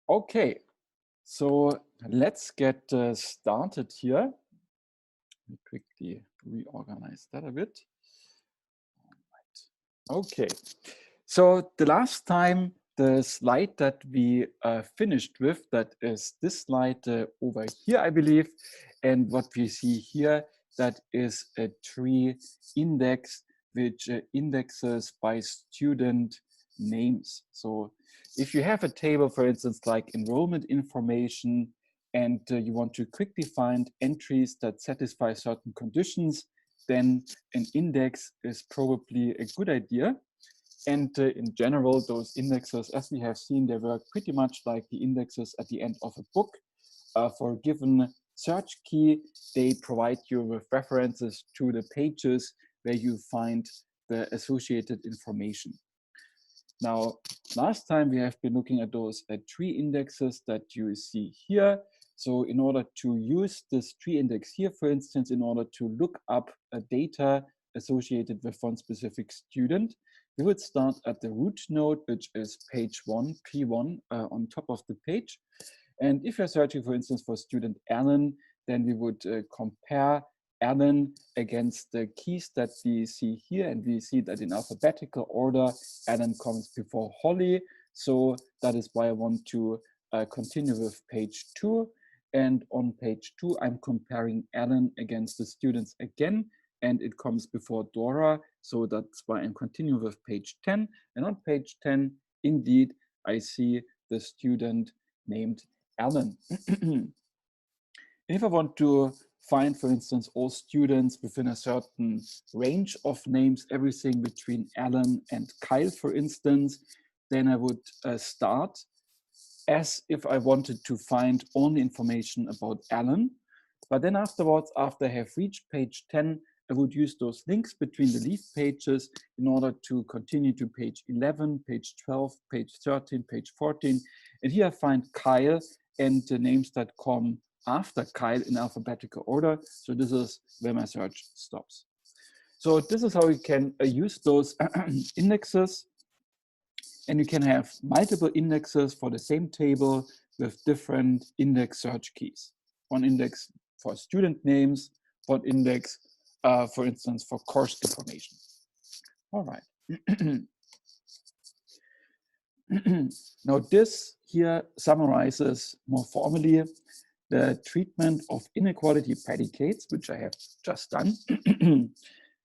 Okay, so let's get started here. Let me quickly reorganize that a bit. Okay, so the last time the slide that we finished with, that is this slide over here, I believe. And what we see here, that is a tree index which indexes by student names. So if you have a table, for instance, like enrollment information, and you want to quickly find entries that satisfy certain conditions, then an index is probably a good idea. And in general, those indexes, as we have seen, they work pretty much like the indexes at the end of a book. For a given search key, they provide you with references to the pages where you find the associated information. Now, last time we have been looking at those tree indexes that you see here. So in order to use this tree index here, for instance, in order to look up data associated with one specific student, we would start at the root node, which is page 1, P1, on top of the page. And if you're searching, for instance, for student Alan, then we would compare Alan against the keys that we see here. And we see that in alphabetical order, Alan comes before Holly. So that is why I want to continue with page 2. And on page 2, I'm comparing Alan against the students again, and it comes before Dora. So that's why I'm continuing with page 10. And on page 10, indeed, I see the student named Alan. If I want to find, for instance, all students within a certain range of names, everything between Alan and Kyle, for instance, then I would start as if I wanted to find only information about Alan. But then afterwards, after I have reached page 10, I would use those links between the leaf pages in order to continue to page 11, page 12, page 13, page 14. And here I find Kyle and the names that come after Kyle in alphabetical order. So this is where my search stops. So this is how we can use those indexes. And you can have multiple indexes for the same table with different index search keys. One index for student names, one index, for instance, for course information. All right. Now this here summarizes more formally the treatment of inequality predicates, which I have just done.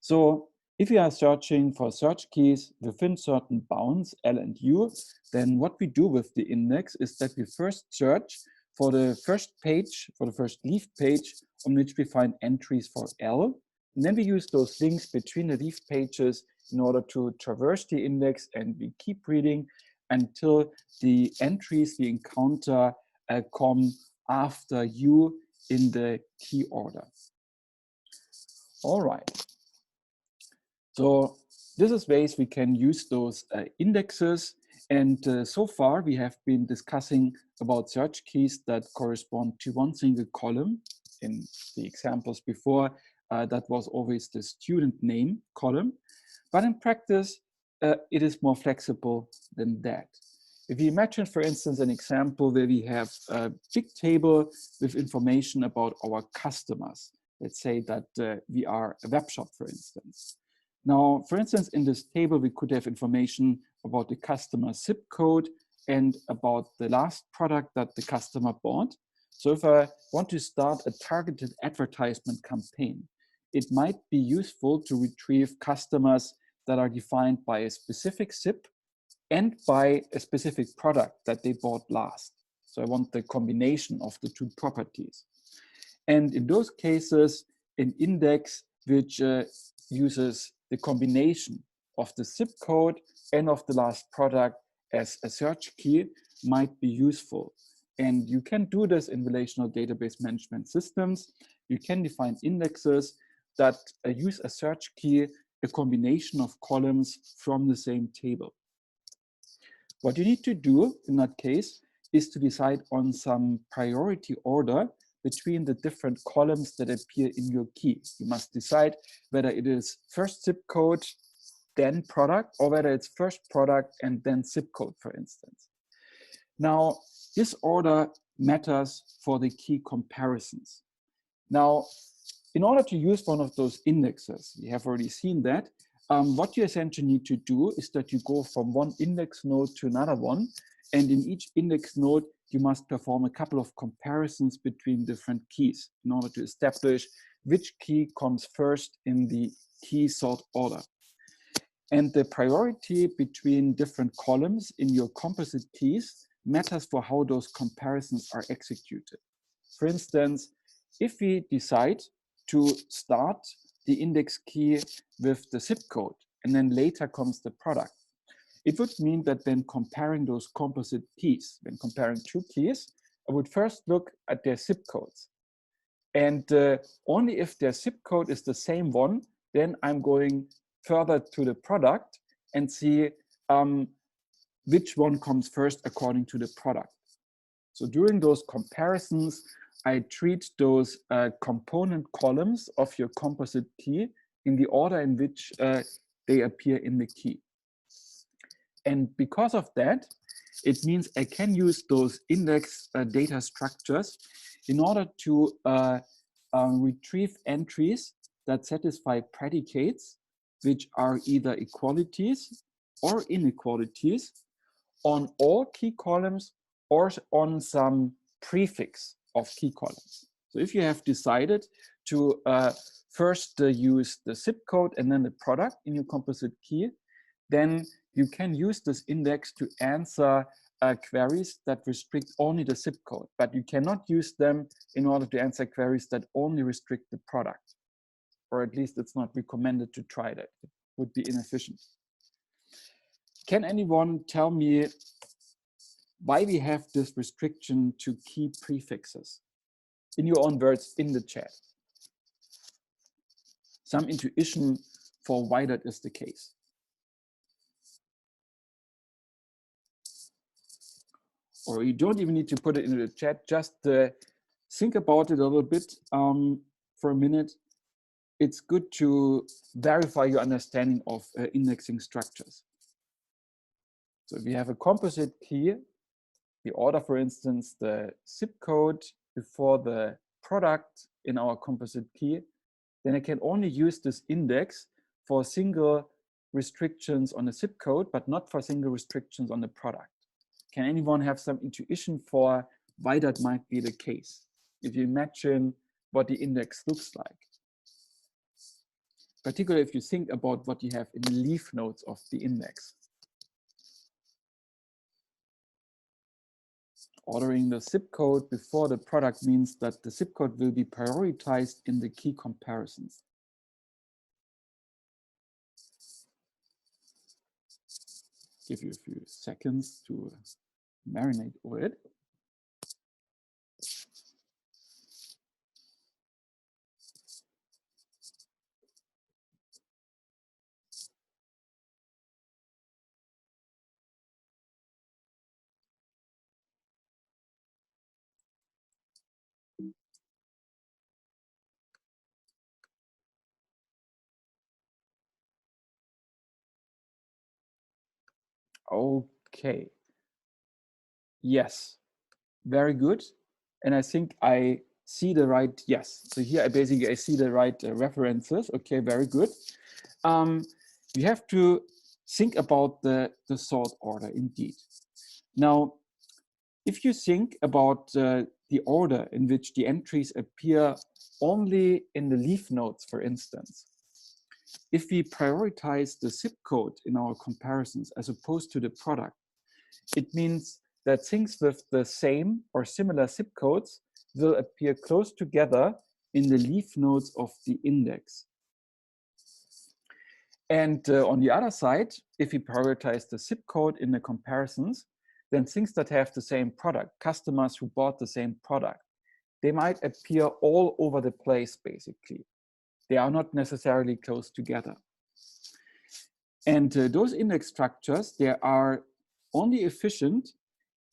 So if you are searching for search keys within certain bounds, L and U, then what we do with the index is that we first search for the first page, for the first leaf page on which we find entries for L. And then we use those links between the leaf pages in order to traverse the index, and we keep reading until the entries we encounter come after U in the key order. All right. So this is ways we can use those indexes. And so far, we have been discussing about search keys that correspond to one single column. In the examples before, that was always the student name column. But in practice, it is more flexible than that. If you imagine, for instance, an example where we have a big table with information about our customers. Let's say that we are a web shop, for instance. Now, for instance, in this table, we could have information about the customer zip code and about the last product that the customer bought. So if I want to start a targeted advertisement campaign, it might be useful to retrieve customers that are defined by a specific zip and by a specific product that they bought last. So I want the combination of the two properties. And in those cases, an index which uses the combination of the zip code and of the last product as a search key might be useful. And you can do this in relational database management systems. You can define indexes that use a search key, a combination of columns from the same table. What you need to do in that case is to decide on some priority order between the different columns that appear in your key. You must decide whether it is first zip code, then product, or whether it's first product and then zip code, for instance. Now, this order matters for the key comparisons. Now, in order to use one of those indexes, we have already seen that, what you essentially need to do is that you go from one index node to another one, and in each index node, you must perform a couple of comparisons between different keys in order to establish which key comes first in the key sort order. And the priority between different columns in your composite keys matters for how those comparisons are executed. For instance, if we decide to start the index key with the zip code, and then later comes the product, it would mean that when comparing those composite keys, when comparing two keys, I would first look at their zip codes. And only if their zip code is the same one, then I'm going further to the product and see which one comes first according to the product. So during those comparisons, I treat those component columns of your composite key in the order in which they appear in the key. And because of that, it means I can use those index data structures in order to retrieve entries that satisfy predicates, which are either equalities or inequalities on all key columns or on some prefix of key columns. So if you have decided to first use the zip code and then the product in your composite key, then you can use this index to answer queries that restrict only the zip code, but you cannot use them in order to answer queries that only restrict the product. Or at least it's not recommended to try that. It would be inefficient. Can anyone tell me why we have this restriction to key prefixes? In your own words, in the chat. Some intuition for why that is the case. Or you don't even need to put it into the chat, just think about it a little bit for a minute. It's good to verify your understanding of indexing structures. So if we have a composite key, the order, for instance, the zip code before the product in our composite key, then I can only use this index for single restrictions on the zip code, but not for single restrictions on the product. Can anyone have some intuition for why that might be the case? If you imagine what the index looks like. Particularly if you think about what you have in the leaf nodes of the index. Ordering the zip code before the product means that the zip code will be prioritized in the key comparisons. Give you a few seconds to marinate over it. Okay. Yes, very good. And I think I see the right, yes. So here I see the right references. Okay, very good. You have to think about the sort order indeed. Now, if you think about the order in which the entries appear only in the leaf nodes, for instance, if we prioritize the zip code in our comparisons as opposed to the product, it means that things with the same or similar zip codes will appear close together in the leaf nodes of the index. And on the other side, if we prioritize the zip code in the comparisons, then things that have the same product, customers who bought the same product, they might appear all over the place, basically. They are not necessarily close together. And those index structures, they are only efficient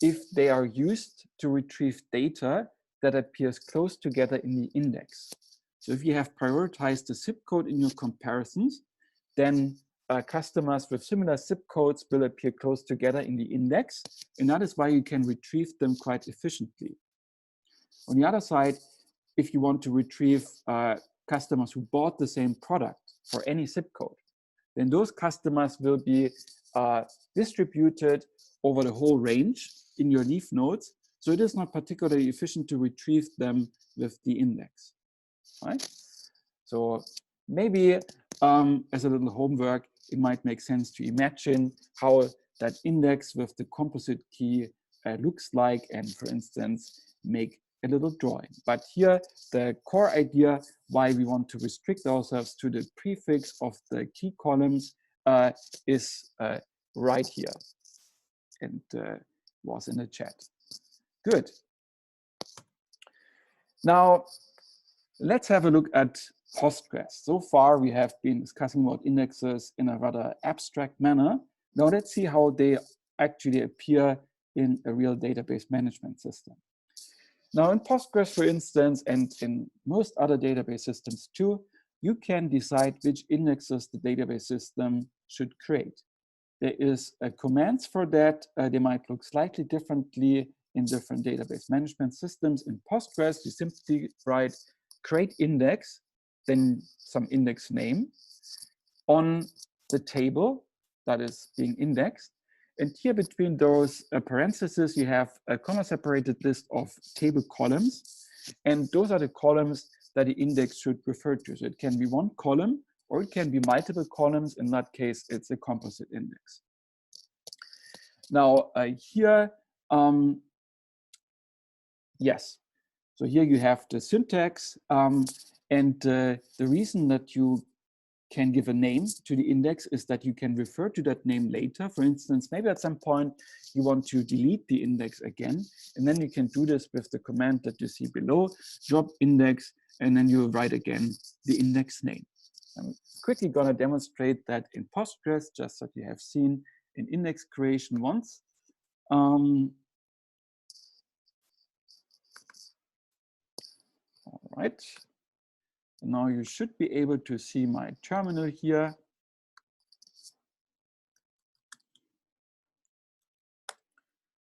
if they are used to retrieve data that appears close together in the index. So if you have prioritized the zip code in your comparisons, then customers with similar zip codes will appear close together in the index, and that is why you can retrieve them quite efficiently. On the other side, if you want to retrieve customers who bought the same product for any zip code, then those customers will be distributed over the whole range in your leaf nodes. So it is not particularly efficient to retrieve them with the index, right? So maybe as a little homework, it might make sense to imagine how that index with the composite key looks like, and for instance, make a little drawing. But here, the core idea why we want to restrict ourselves to the prefix of the key columns is right here, and was in the chat. Good. Now, let's have a look at Postgres. So far, we have been discussing about indexes in a rather abstract manner. Now, let's see how they actually appear in a real database management system. Now, in Postgres, for instance, and in most other database systems too, you can decide which indexes the database system should create. There is a commands for that. They might look slightly differently in different database management systems. In Postgres, you simply write create index, then some index name on the table that is being indexed. And here between those parentheses, you have a comma-separated list of table columns. And those are the columns that the index should refer to. So it can be one column, or it can be multiple columns. In that case, it's a composite index. Now, here, yes. So here you have the syntax. And the reason that you can give a name to the index is that you can refer to that name later. For instance, maybe at some point you want to delete the index again, and then you can do this with the command that you see below, drop index, and then you write again the index name. I'm quickly going to demonstrate that in Postgres, just that you have seen in index creation once. All right. Now you should be able to see my terminal here.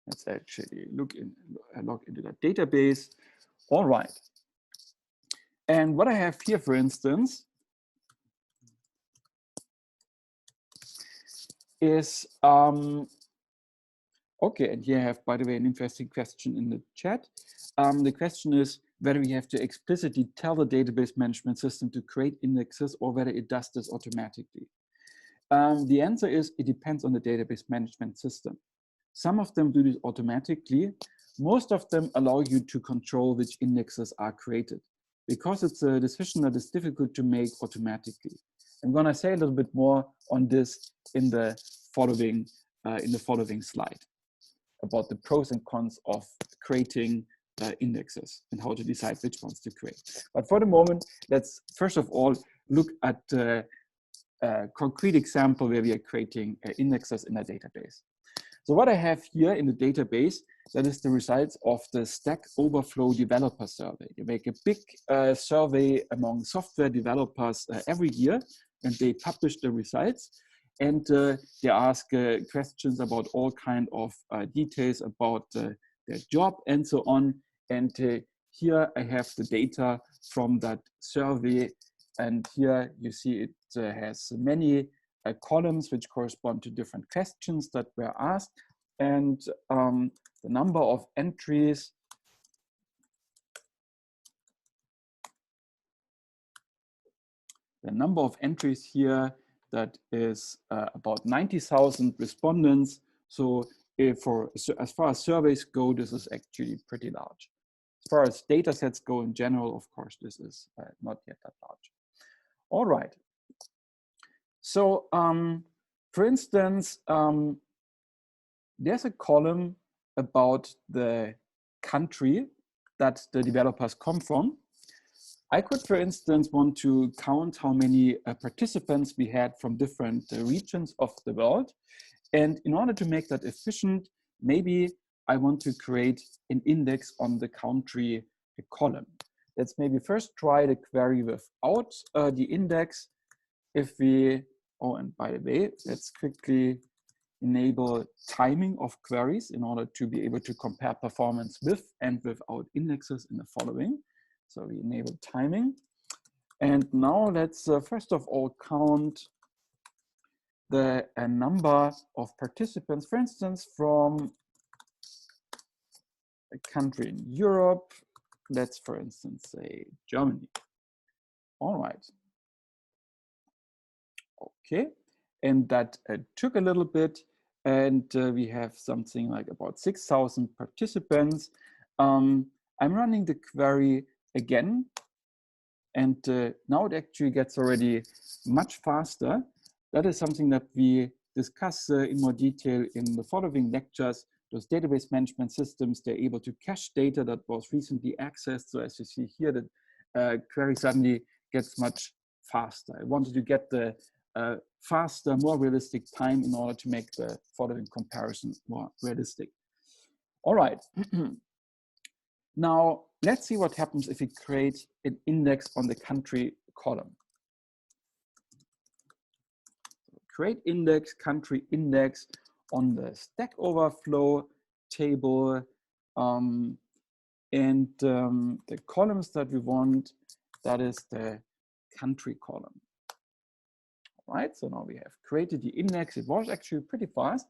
Let's actually log into that database. All right. And what I have here, for instance, is, okay, and here I have, by the way, an interesting question in the chat. The question is whether we have to explicitly tell the database management system to create indexes or whether it does this automatically. The answer is it depends on the database management system. Some of them do this automatically. Most of them allow you to control which indexes are created, because it's a decision that is difficult to make automatically. I'm going to say a little bit more on this in the following slide about the pros and cons of creating indexes and how to decide which ones to create. But for the moment, let's first of all look at a concrete example where we are creating indexes in a database. So what I have here in the database, that is the results of the Stack Overflow developer survey. They make a big survey among software developers every year, and they publish the results. And they ask questions about all kinds of details about their job and so on. And here I have the data from that survey. And here you see it has many columns which correspond to different questions that were asked. And the number of entries here, that is about 90,000 respondents. So as far as surveys go, this is actually pretty large. As far as data sets go in general, of course, this is not yet that large. All right. So for instance, there's a column about the country that the developers come from. I could, for instance, want to count how many participants we had from different regions of the world. And in order to make that efficient, maybe I want to create an index on the country column. Let's maybe first try the query without the index. If we, Oh, and by the way, let's quickly enable timing of queries in order to be able to compare performance with and without indexes in the following. So we enable timing. And now let's first of all count the number of participants, for instance, from a country in Europe. Let's, for instance, say Germany. All right. Okay. And that took a little bit. And we have something like about 6,000 participants. I'm running the query again. And now it actually gets already much faster. That is something that we discuss in more detail in the following lectures. Those database management systems, they're able to cache data that was recently accessed. So as you see here, the query suddenly gets much faster. I wanted to get the faster, more realistic time in order to make the following comparison more realistic. All right. Now, let's see what happens if we create an index on the country column. Create index, country index on the Stack Overflow table. The columns that we want, that is the country column. All right, so now we have created the index. It was actually pretty fast.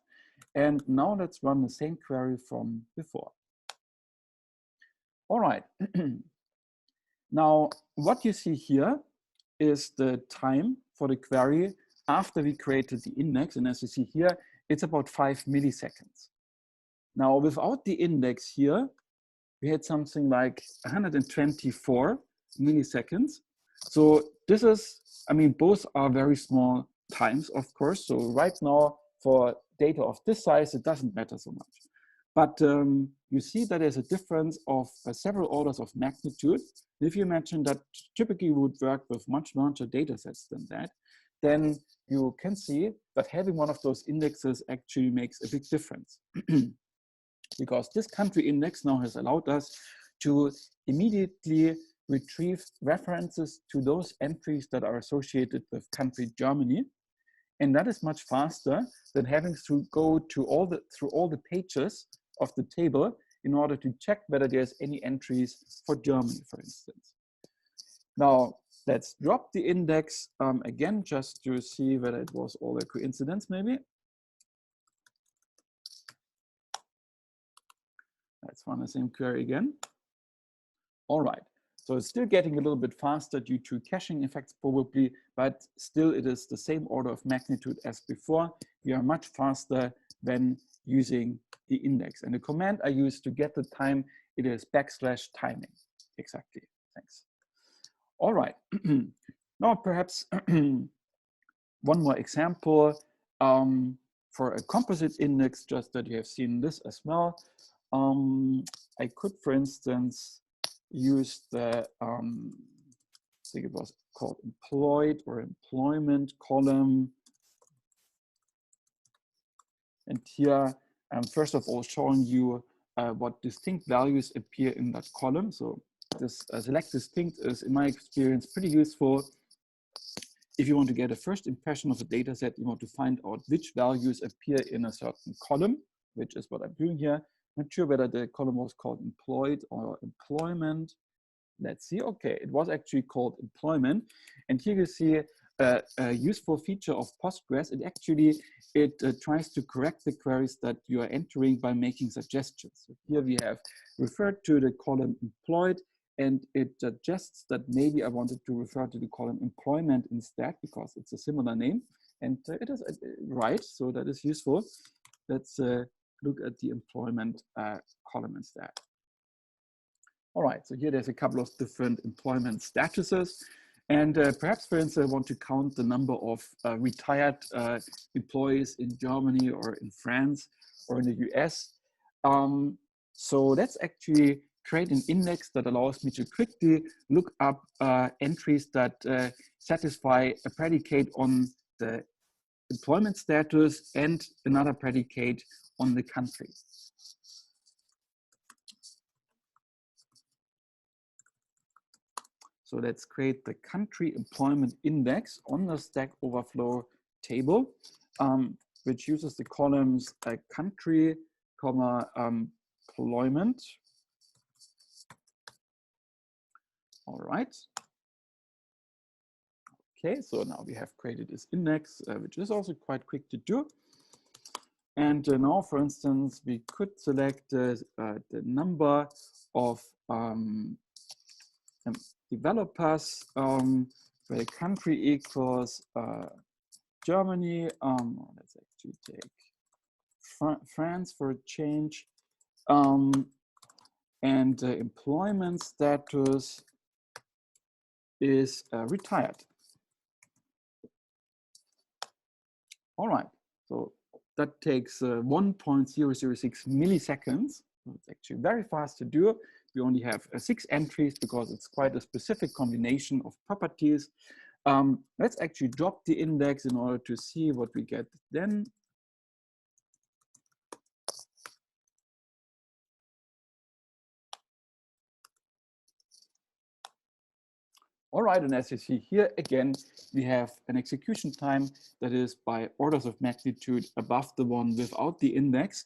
And now let's run the same query from before. All right. Now, what you see here is the time for the query after we created the index. And as you see here, it's about 5 milliseconds. Now, without the index here, we had something like 124 milliseconds. So this is, I mean, both are very small times, of course. So right now, for data of this size, it doesn't matter so much. But you see that there's a difference of several orders of magnitude. If you imagine that typically you would work with much larger data sets than that, then you can see that having one of those indexes actually makes a big difference. Because this country index now has allowed us to immediately retrieve references to those entries that are associated with country Germany. And that is much faster than having to go to through all the pages of the table in order to check whether there's any entries for Germany, for instance. Now, let's drop the index again, just to see whether it was all a coincidence, maybe. Let's run the same query again. All right. So it's still getting a little bit faster due to caching effects probably, but still it is the same order of magnitude as before. We are much faster than using the index. And the command I use to get the time, it is \timing. Exactly. Thanks. All right. Now perhaps one more example for a composite index, just that you have seen this as well. I could, for instance, use the, I think it was called employed or employment column. And here, I'm first of all showing you what distinct values appear in that column. So this select distinct is, in my experience, pretty useful. If you want to get a first impression of a data set, you want to find out which values appear in a certain column, which is what I'm doing here. Not sure whether the column was called employed or employment. Let's see. Okay, it was actually called employment. And here you see a useful feature of Postgres. It tries to correct the queries that you are entering by making suggestions. So here we have referred to the column employed, and it suggests that maybe I wanted to refer to the column employment instead because it's a similar name. And it is right, so that is useful. Let's look at the employment column instead. All right, so here there's a couple of different employment statuses. And perhaps, for instance, I want to count the number of retired employees in Germany or in France or in the US. So let's actually create an index that allows me to quickly look up entries that satisfy a predicate on the employment status and another predicate on the country. So let's create the country employment index on the Stack Overflow table, which uses the columns country, comma, employment. All right. Okay, so now we have created this index, which is also quite quick to do. And now, for instance, we could select the number of developers, where the country equals Germany. Let's actually take France for a change. And employment status is retired. All right, so that takes 1.006 milliseconds. It's actually very fast to do. We only have 6 entries because it's quite a specific combination of properties. Let's actually drop the index in order to see what we get then. All right, and as you see here, again, we have an execution time that is by orders of magnitude above the one without the index,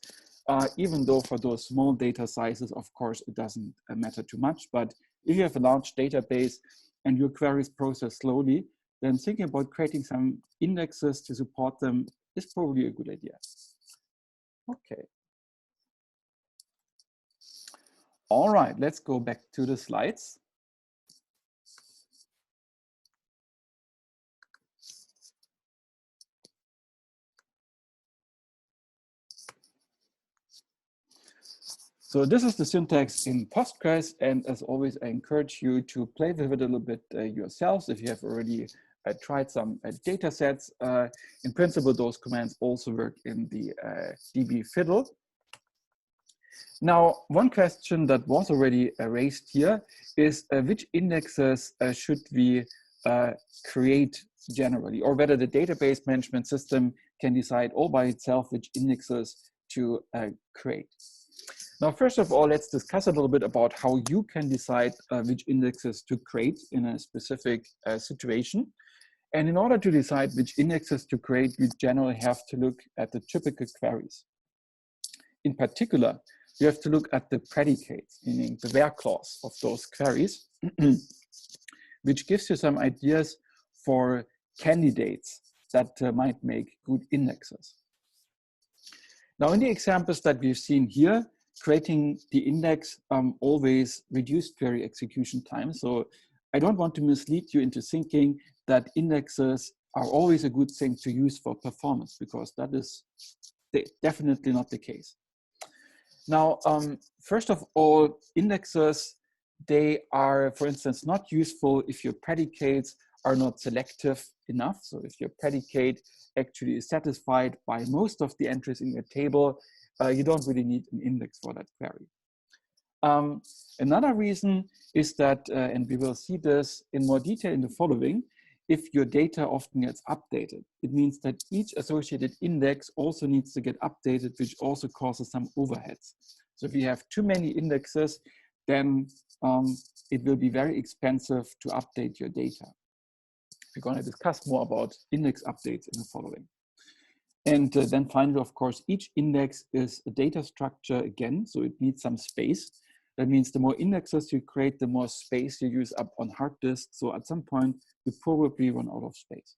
even though for those small data sizes, of course, it doesn't matter too much. But if you have a large database and your queries process slowly, then thinking about creating some indexes to support them is probably a good idea. Okay. All right, let's go back to the slides. So this is the syntax in Postgres, and as always, I encourage you to play with it a little bit yourselves if you have already tried some data sets. In principle, those commands also work in the DB fiddle. Now, one question that was already raised here is which indexes should we create generally, or whether the database management system can decide all by itself which indexes to create. Now, first of all, let's discuss a little bit about how you can decide which indexes to create in a specific situation. And in order to decide which indexes to create, we generally have to look at the typical queries. In particular, you have to look at the predicates, meaning the where clause of those queries, which gives you some ideas for candidates that might make good indexes. Now, in the examples that we've seen here, creating the index always reduced query execution time. So I don't want to mislead you into thinking that indexes are always a good thing to use for performance, because that is definitely not the case. Now, first of all, indexes, they are, for instance, not useful if your predicates are not selective enough. So if your predicate actually is satisfied by most of the entries in your table, you don't really need an index for that query. Another reason is that, and we will see this in more detail in the following, if your data often gets updated, it means that each associated index also needs to get updated, which also causes some overheads. So if you have too many indexes, then it will be very expensive to update your data. We're going to discuss more about index updates in the following. And then finally, of course, each index is a data structure again, so it needs some space. That means the more indexes you create, the more space you use up on hard disk. So at some point, you probably run out of space.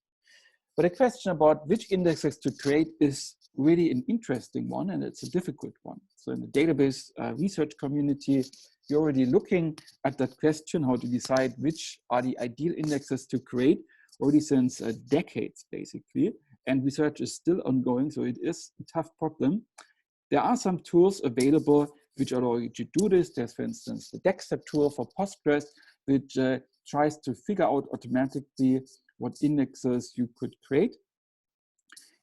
But a question about which indexes to create is really an interesting one, and it's a difficult one. So in the database research community, you're already looking at that question, how to decide which are the ideal indexes to create, already since decades, basically. And research is still ongoing, so it is a tough problem. There are some tools available which allow you to do this. There's, for instance, the Dexter tool for Postgres, which tries to figure out automatically what indexes you could create.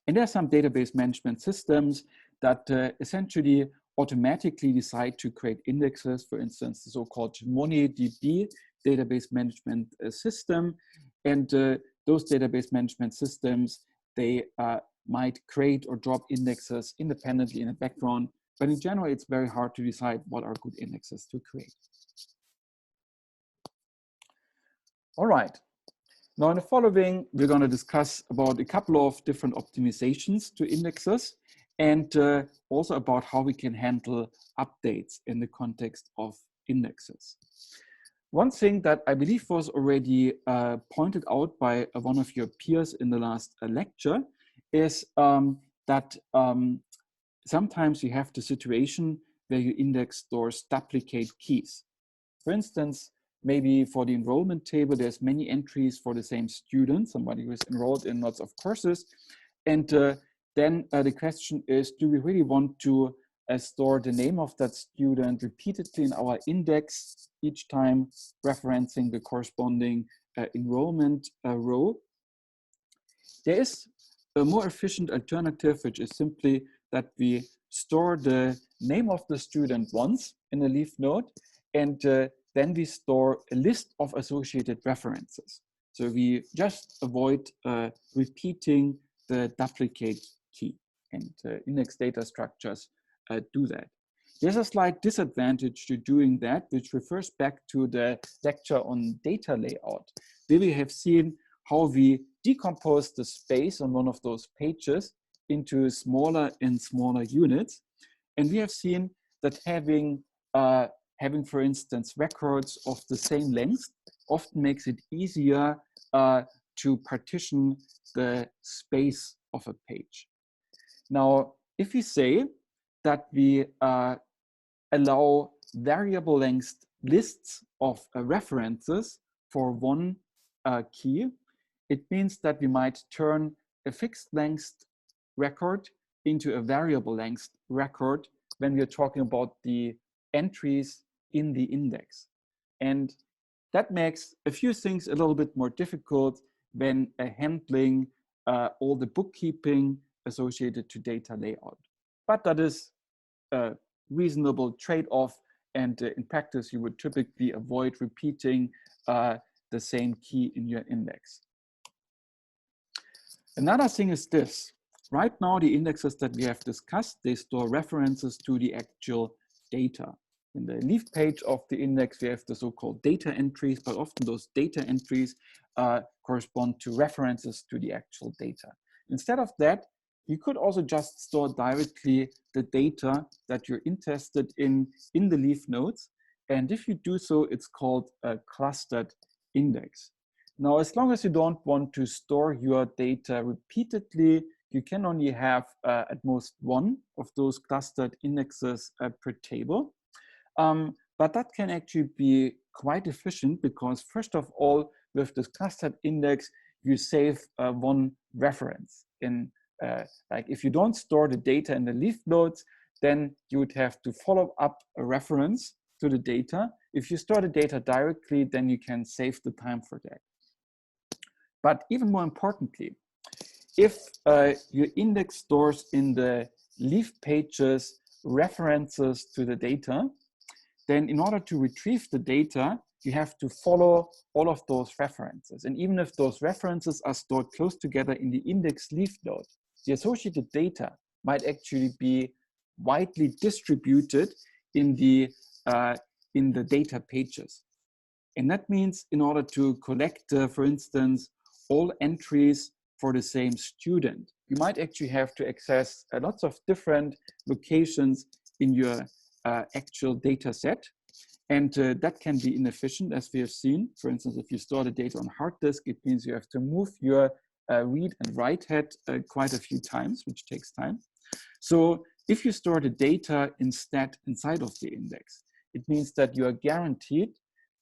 And there are some database management systems that essentially automatically decide to create indexes, for instance, the so-called MoneyDB database management system. And those database management systems, they might create or drop indexes independently in the background. But in general, it's very hard to decide what are good indexes to create. All right. Now in the following, we're going to discuss about a couple of different optimizations to indexes and also about how we can handle updates in the context of indexes. One thing that I believe was already pointed out by one of your peers in the last lecture is that sometimes you have the situation where your index stores duplicate keys. For instance, maybe for the enrollment table, there's many entries for the same student, somebody who is enrolled in lots of courses. And then the question is, do we really want to store the name of that student repeatedly in our index, each time referencing the corresponding enrollment row? There is a more efficient alternative, which is simply that we store the name of the student once in a leaf node, and then we store a list of associated references. So we just avoid repeating the duplicate key, and index data structures do that. There's a slight disadvantage to doing that, which refers back to the lecture on data layout, where we have seen how we decompose the space on one of those pages into smaller and smaller units. And we have seen that having, for instance, records of the same length often makes it easier to partition the space of a page. Now, if we say that we allow variable length lists of references for one key, it means that we might turn a fixed length record into a variable length record when we are talking about the entries in the index. And that makes a few things a little bit more difficult when handling all the bookkeeping associated to data layout. But that is a reasonable trade-off, and in practice you would typically avoid repeating the same key in your index. Another thing is this. Right now, the indexes that we have discussed, they store references to the actual data. In the leaf page of the index, we have the so-called data entries, but often those data entries correspond to references to the actual data. Instead of that, you could also just store directly the data that you're interested in the leaf nodes. And if you do so, it's called a clustered index. Now, as long as you don't want to store your data repeatedly, you can only have at most one of those clustered indexes per table. But that can actually be quite efficient because, first of all, with this clustered index, you save one reference. Like if you don't store the data in the leaf nodes, then you would have to follow up a reference to the data. If you store the data directly, then you can save the time for that. But even more importantly, if your index stores in the leaf pages references to the data, then in order to retrieve the data, you have to follow all of those references. And even if those references are stored close together in the index leaf node, the associated data might actually be widely distributed in the data pages. And that means in order to collect, for instance, all entries for the same student, you might actually have to access lots of different locations in your actual data set. And that can be inefficient, as we have seen. For instance, if you store the data on hard disk, it means you have to move your read and write head quite a few times, which takes time. So if you store the data instead inside of the index, it means that you are guaranteed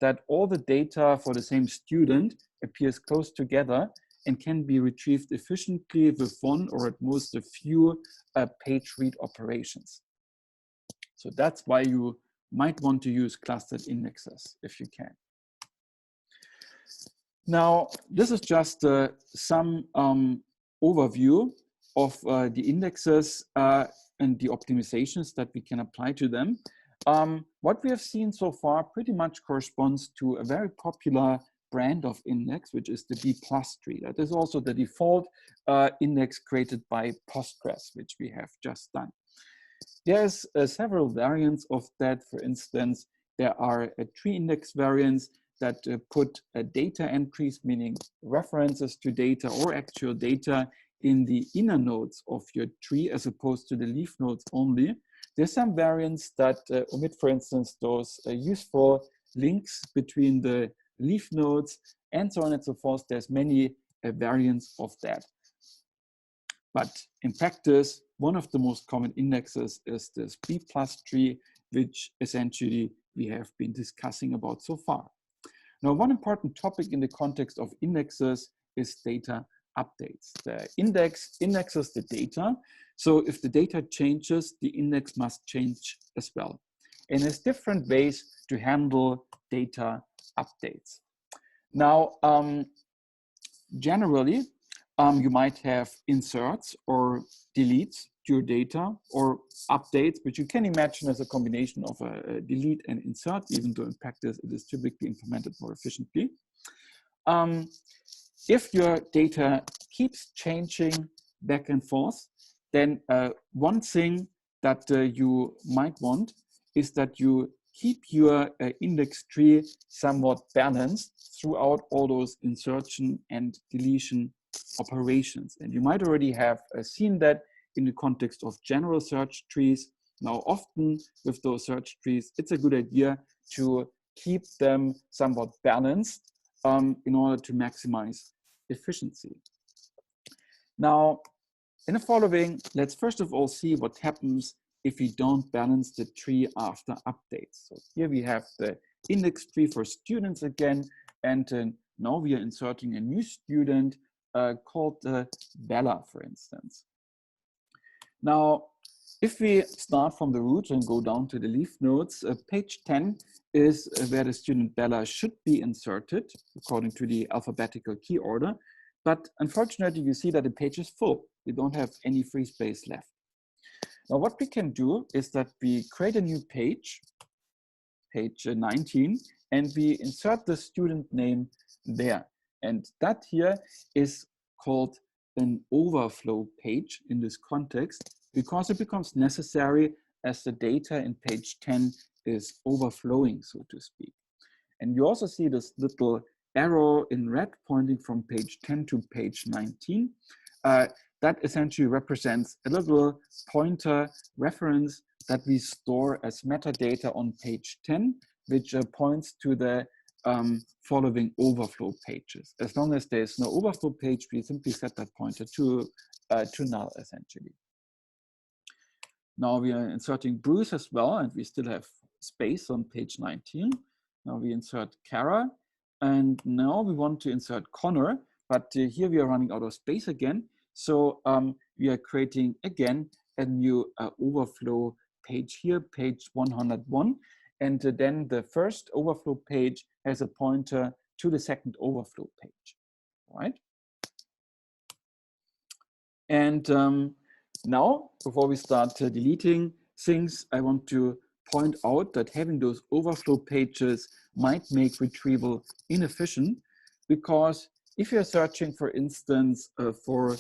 that all the data for the same student appears close together and can be retrieved efficiently with one or at most a few page read operations. So that's why you might want to use clustered indexes if you can. Now, this is just some overview of the indexes and the optimizations that we can apply to them. What we have seen so far pretty much corresponds to a very popular brand of index, which is the Btrees. That is also the default index created by Postgres, which we have just done. There's several variants of that. For instance, there are tree index variants that put data entries, meaning references to data or actual data, in the inner nodes of your tree as opposed to the leaf nodes only. There's some variants that omit, for instance, those useful links between the leaf nodes and so on and so forth. There's many variants of that. But in practice, one of the most common indexes is this B+ tree, which essentially we have been discussing about so far. Now, one important topic in the context of indexes is data updates. The index indexes the data. So if the data changes, the index must change as well. And there's different ways to handle data updates. Now, generally, you might have inserts or deletes to your data, or updates, which you can imagine as a combination of a delete and insert, even though in practice it is typically implemented more efficiently. If your data keeps changing back and forth, then one thing that you might want is that you keep your index tree somewhat balanced throughout all those insertion and deletion operations. And you might already have seen that in the context of general search trees. Now, often with those search trees, it's a good idea to keep them somewhat balanced in order to maximize efficiency. Now, in the following, let's first of all see what happens if we don't balance the tree after updates. So here we have the index tree for students again, and now we are inserting a new student called Bella, for instance. Now, if we start from the root and go down to the leaf nodes, page 10 is where the student Bella should be inserted according to the alphabetical key order. But unfortunately, you see that the page is full. We don't have any free space left. Now, what we can do is that we create a new page, page 19, and we insert the student name there. And that here is called an overflow page in this context, because it becomes necessary as the data in page 10 is overflowing, so to speak. And you also see this little arrow in red pointing from page 10 to page 19. That essentially represents a little pointer reference that we store as metadata on page 10, which points to the following overflow pages. As long as there's no overflow page, we simply set that pointer to null, essentially. Now we are inserting Bruce as well, and we still have space on page 19. Now we insert Kara, and now we want to insert Connor, but here we are running out of space again. So we are creating again a new overflow page here, page 101. And then the first overflow page has a pointer to the second overflow page, right? And now, before we start deleting things, I want to point out that having those overflow pages might make retrieval inefficient, because if you're searching, for instance, for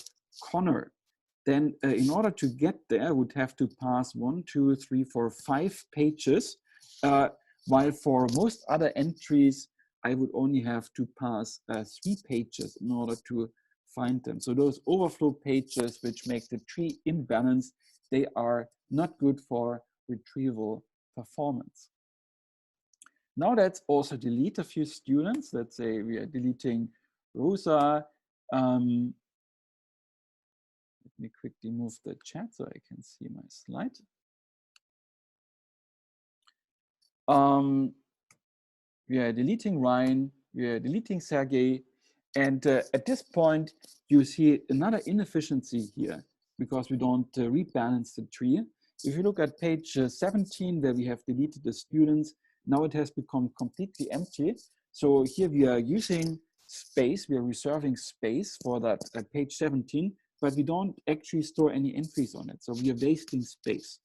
Connor, then in order to get there, I would have to pass 1, 2, 3, 4, 5 pages, while for most other entries, I would only have to pass 3 pages in order to find them. So those overflow pages, which make the tree imbalanced, they are not good for retrieval performance. Now let's also delete a few students. Let's say we are deleting Rosa. Let me quickly move the chat so I can see my slide. We are deleting Ryan, we are deleting Sergey, and at this point, you see another inefficiency here because we don't rebalance the tree. If you look at page 17, where we have deleted the students, now it has become completely empty. So here we are using space, we are reserving space for that page 17, but we don't actually store any entries on it. So we are wasting space.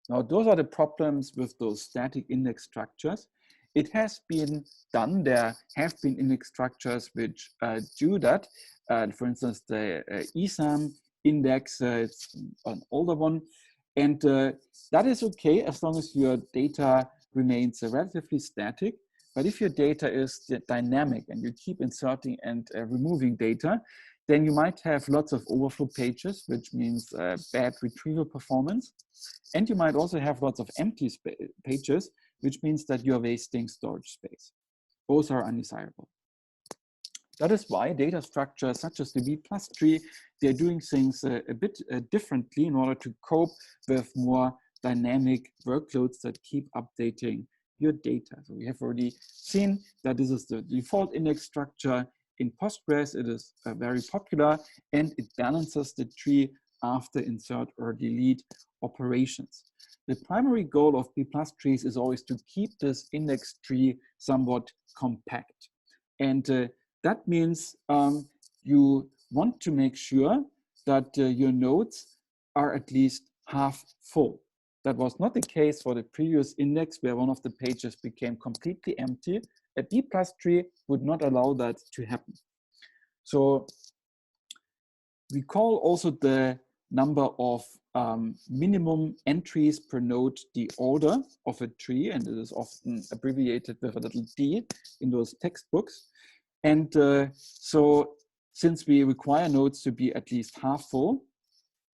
Now, those are the problems with those static index structures. It has been done. There have been index structures which do that. For instance, the ESAM index, it's an older one. And that is okay as long as your data remains relatively static. But if your data is dynamic and you keep inserting and removing data, then you might have lots of overflow pages, which means bad retrieval performance. And you might also have lots of empty pages, which means that you're wasting storage space. Both are undesirable. That is why data structures such as the Btree, they're doing things a bit differently in order to cope with more dynamic workloads that keep updating your data. So we have already seen that this is the default index structure. In Postgres, it is very popular, and it balances the tree after insert or delete operations. The primary goal of Btrees is always to keep this index tree somewhat compact. And that means you want to make sure that your nodes are at least half full. That was not the case for the previous index, where one of the pages became completely empty. A Btree would not allow that to happen. So we call also the number of minimum entries per node the order of a tree, and it is often abbreviated with a little d in those textbooks. And so since we require nodes to be at least half full,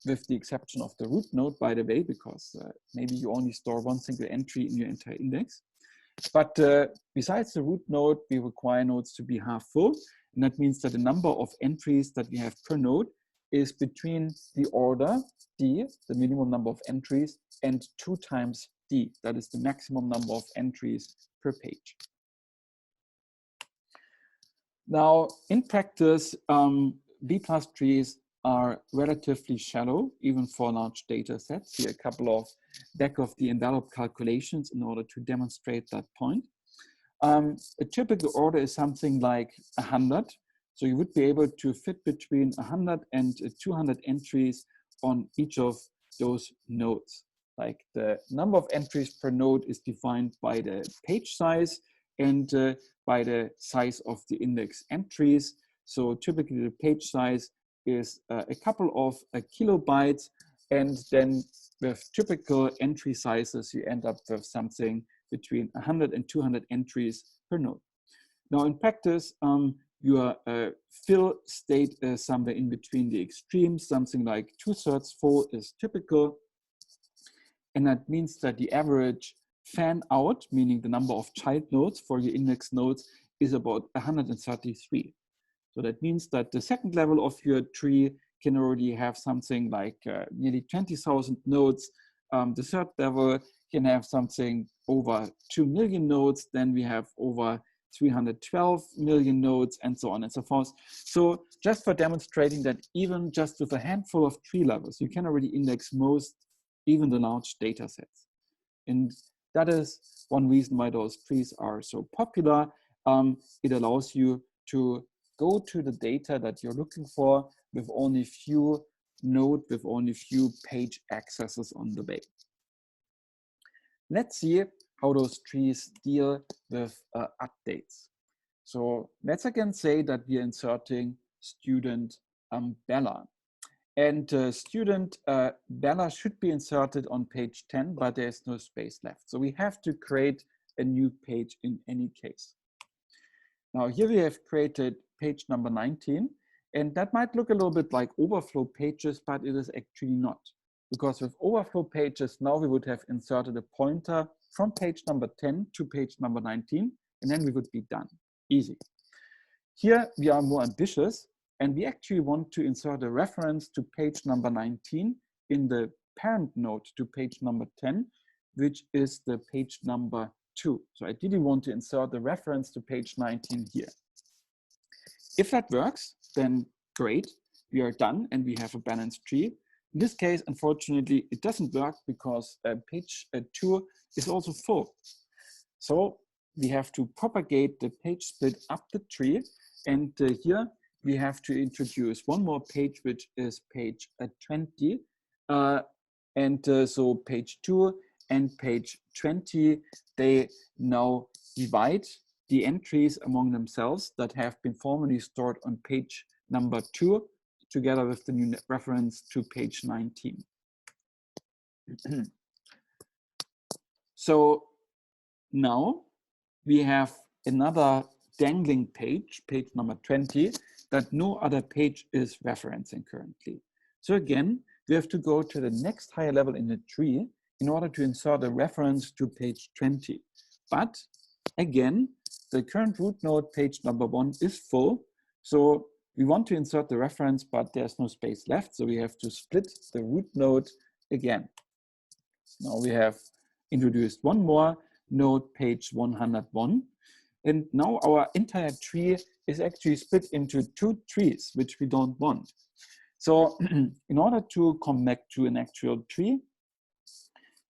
with the exception of the root node, by the way, because maybe you only store one single entry in your entire index. But besides the root node, we require nodes to be half full. And that means that the number of entries that we have per node is between the order d, the minimum number of entries, and 2 times d, that is the maximum number of entries per page. Now, in practice, Btrees are relatively shallow, even for large data sets. Here, a couple of back of the envelope calculations in order to demonstrate that point. A typical order is something like 100. So you would be able to fit between 100 and 200 entries on each of those nodes. Like the number of entries per node is defined by the page size and by the size of the index entries. So typically the page size is a couple of kilobytes, and then with typical entry sizes, you end up with something between 100 and 200 entries per node. Now in practice, your fill state is somewhere in between the extremes. Something like 2/3 full is typical. And that means that the average fan out, meaning the number of child nodes for your index nodes, is about 133. So that means that the second level of your tree can already have something like nearly 20,000 nodes. The third level can have something over 2 million nodes. Then we have over 312 million nodes, and so on and so forth. So just for demonstrating that even just with a handful of tree levels, you can already index most, even the large data sets. And that is one reason why those trees are so popular. It allows you to go to the data that you're looking for with only few nodes, with only few page accesses on the way. Let's see how those trees deal with updates. So let's again say that we are inserting student Bella. And student Bella should be inserted on page 10, but there's no space left. So we have to create a new page in any case. Now here we have created page number 19, and that might look a little bit like overflow pages, but it is actually not. Because with overflow pages, now we would have inserted a pointer from page number 10 to page number 19, and then we would be done. Easy. Here we are more ambitious, and we actually want to insert a reference to page number 19 in the parent node to page number 10, which is the page number 2. So I didn't want to insert the reference to page 19 here. If that works, then great, we are done and we have a balanced tree. In this case, unfortunately, it doesn't work because page 2 is also full. So we have to propagate the page split up the tree, and here we have to introduce one more page, which is page 20. So page 2 and page 20, they now divide the entries among themselves that have been formerly stored on page number 2, together with the new reference to page 19. So now we have another dangling page, page number 20, that no other page is referencing currently. So again, we have to go to the next higher level in the tree in order to insert a reference to page 20. But again, the current root node, page number 1, is full. So we want to insert the reference, but there's no space left. So we have to split the root node again. Now we have introduced one more node, page 101. And now our entire tree is actually split into 2 trees, which we don't want. So in order to come back to an actual tree,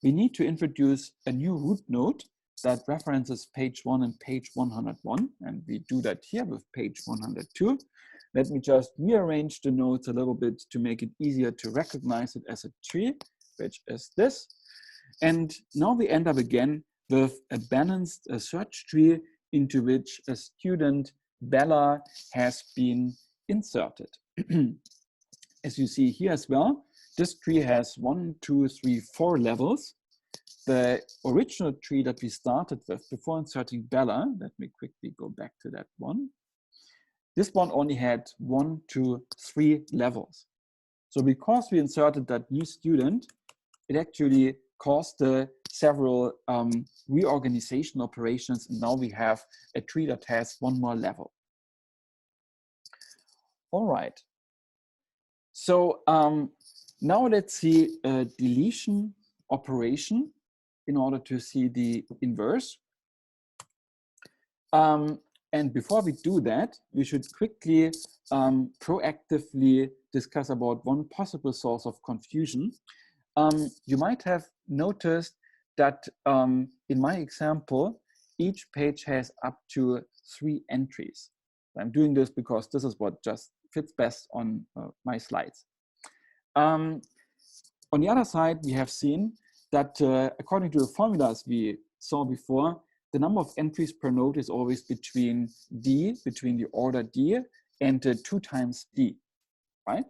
we need to introduce a new root node that references page 1 and page 101. And we do that here with page 102. Let me just rearrange the nodes a little bit to make it easier to recognize it as a tree, which is this. And now we end up again with a balanced search tree into which a student, Bella, has been inserted. As you see here as well, this tree has 1, 2, 3, 4 levels. The original tree that we started with before inserting Bella, let me quickly go back to that one. This one only had 1, 2, 3 levels. So because we inserted that new student, it actually caused several reorganization operations, and now we have a tree that has 1 more level. All right. So now let's see a deletion operation in order to see the inverse. And before we do that, we should quickly proactively discuss about one possible source of confusion. You might have noticed that in my example, each page has up to 3 entries. I'm doing this because this is what just fits best on my slides. On the other side, we have seen that according to the formulas we saw before, the number of entries per node is always between D, between the order D, and 2 times D, right?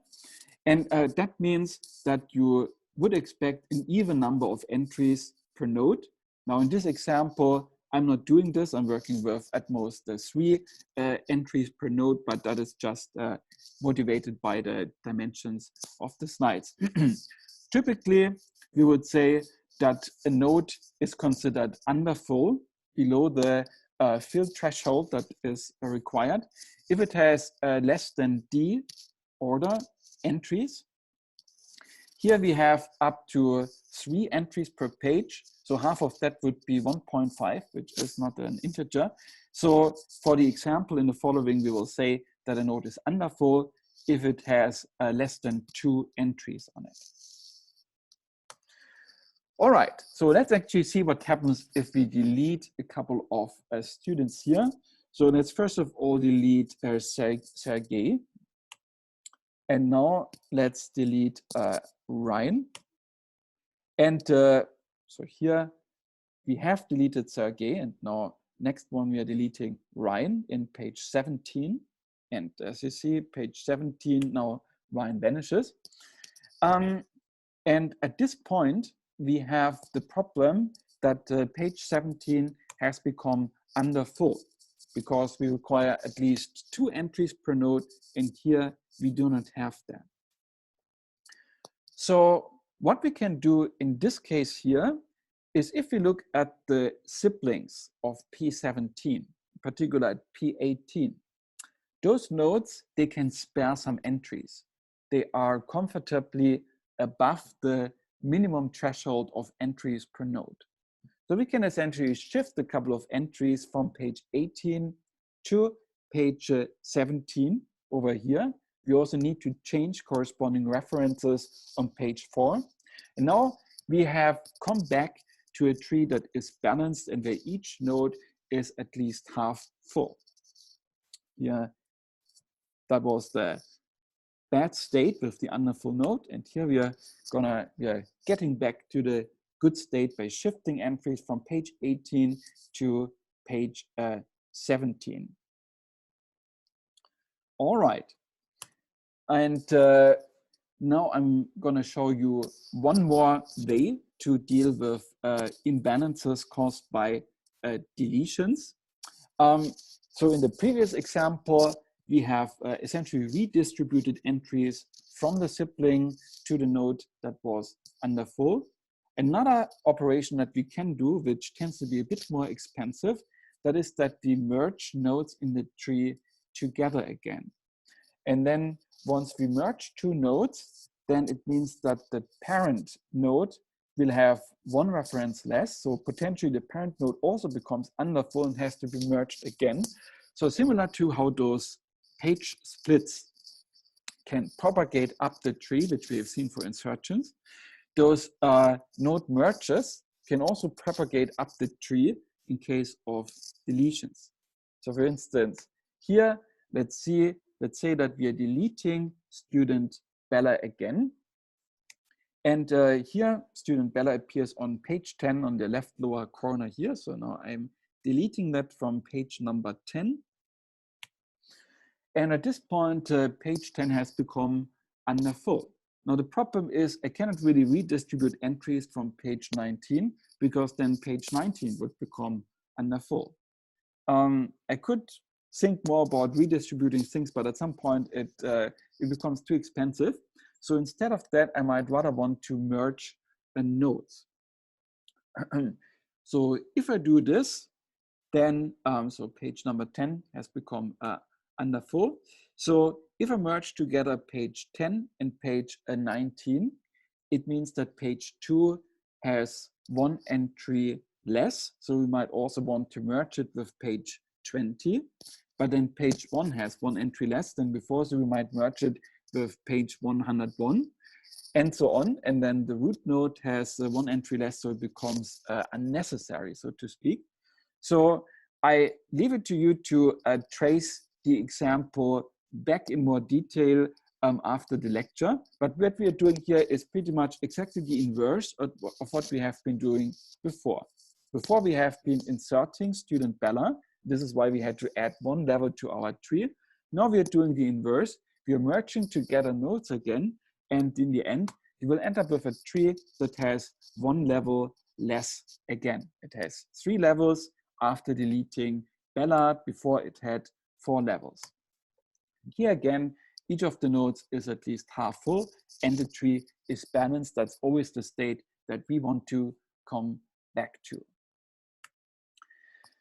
And that means that you would expect an even number of entries per node. Now in this example, I'm not doing this. I'm working with at most 3 entries per node, but that is just motivated by the dimensions of the slides. Typically, we would say that a node is considered underfull, below the fill threshold that is required. If it has less than D order entries, here we have up to 3 entries per page. So half of that would be 1.5, which is not an integer. So for the example in the following, we will say that a node is underfull if it has less than 2 entries on it. All right, so let's actually see what happens if we delete a couple of students here. So let's first of all delete Sergey. And now let's delete Ryan. And so here we have deleted Sergey, and now next one we are deleting Ryan in page 17. And as you see, page 17, now Ryan vanishes. And at this point, we have the problem that page 17 has become underfull because we require at least 2 entries per node, and here we do not have that. So what we can do in this case here is if we look at the siblings of P17, in particular at P18, those nodes, they can spare some entries. They are comfortably above the minimum threshold of entries per node. So we can essentially shift a couple of entries from page 18 to page 17 over here. We also need to change corresponding references on page 4. And now we have come back to a tree that is balanced and where each node is at least half full. Yeah, that was the bad state with the underfull node, and here we are getting back to the good state by shifting entries from page 18 to page 17. All right, and now I'm gonna show you one more way to deal with imbalances caused by deletions. So in the previous example, we have essentially redistributed entries from the sibling to the node that was under full. Another operation that we can do, which tends to be a bit more expensive, that is that we merge nodes in the tree together again. And then once we merge two nodes, then it means that the parent node will have one reference less. So potentially the parent node also becomes under full and has to be merged again. So similar to how those page splits can propagate up the tree, which we have seen for insertions, those node merges can also propagate up the tree in case of deletions. So for instance, here, let's say that we are deleting student Bella again. And here, student Bella appears on page 10 on the left lower corner here. So now I'm deleting that from page number 10. And at this point, page 10 has become under full. Now the problem is I cannot really redistribute entries from page 19 because then page 19 would become under full. I could think more about redistributing things, but at some point it becomes too expensive. So instead of that, I might rather want to merge nodes. So if I do this, then so page number 10 has become under full. So if I merge together page 10 and page 19, it means that page 2 has one entry less. So we might also want to merge it with page 20. But then page 1 has one entry less than before. So we might merge it with page 101 and so on. And then the root node has one entry less. So it becomes unnecessary, so to speak. So I leave it to you to trace the example back in more detail after the lecture. But what we are doing here is pretty much exactly the inverse of what we have been doing before. Before we have been inserting student Bella. This is why we had to add one level to our tree. Now we are doing the inverse. We are merging together nodes again. And in the end, you will end up with a tree that has one level less again. It has 3 levels after deleting Bella. Before it had 4 levels. Here again, each of the nodes is at least half full and the tree is balanced. That's always the state that we want to come back to.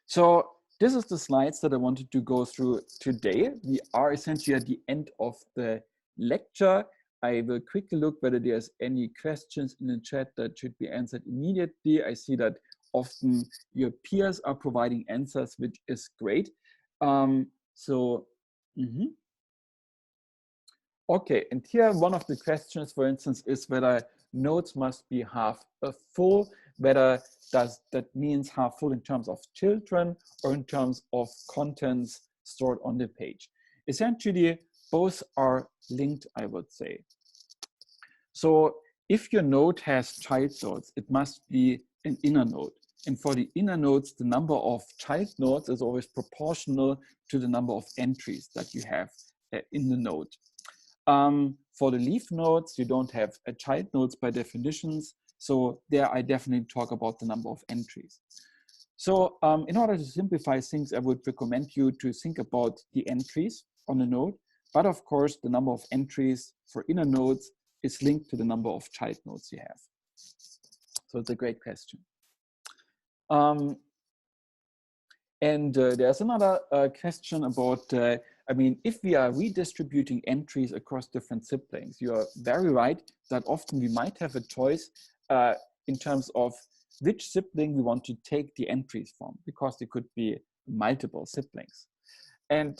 So this is the slides that I wanted to go through today. We are essentially at the end of the lecture. I will quickly look whether there's any questions in the chat that should be answered immediately. I see that often your peers are providing answers, which is great. Okay, and here one of the questions, for instance, is whether nodes must be half full, whether does that means half full in terms of children or in terms of contents stored on the page. Essentially, both are linked, I would say. So if your node has child nodes, it must be an inner node. And for the inner nodes, the number of child nodes is always proportional to the number of entries that you have in the node. For the leaf nodes, you don't have child nodes by definitions. So there I definitely talk about the number of entries. So in order to simplify things, I would recommend you to think about the entries on a node. But of course, the number of entries for inner nodes is linked to the number of child nodes you have. So it's a great question. There's another question about, I mean, if we are redistributing entries across different siblings, you are very right that often we might have a choice in terms of which sibling we want to take the entries from, because there could be multiple siblings. And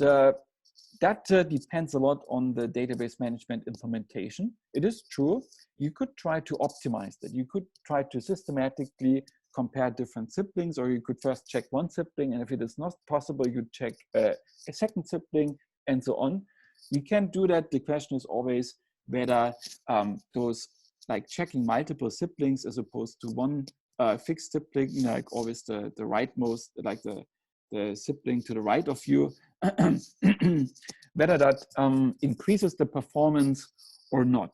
that depends a lot on the database management implementation. It is true, you could try to optimize that. You could try to systematically compare different siblings, or you could first check one sibling, and if it is not possible, you check a second sibling, and so on. You can do that. The question is always whether those, like checking multiple siblings as opposed to one fixed sibling, you know, like always the rightmost, like the sibling to the right of you, whether that increases the performance or not.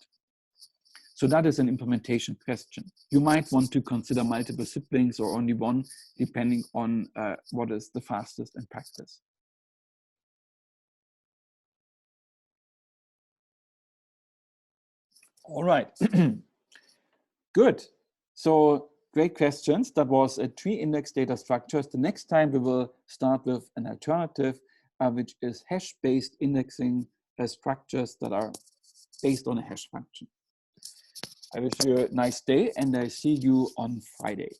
So that is an implementation question. You might want to consider multiple siblings or only one, depending on what is the fastest in practice. All right. Good. So great questions. That was a tree index data structures. The next time we will start with an alternative, which is hash-based indexing structures that are based on a hash function. I wish you a nice day, and I see you on Friday.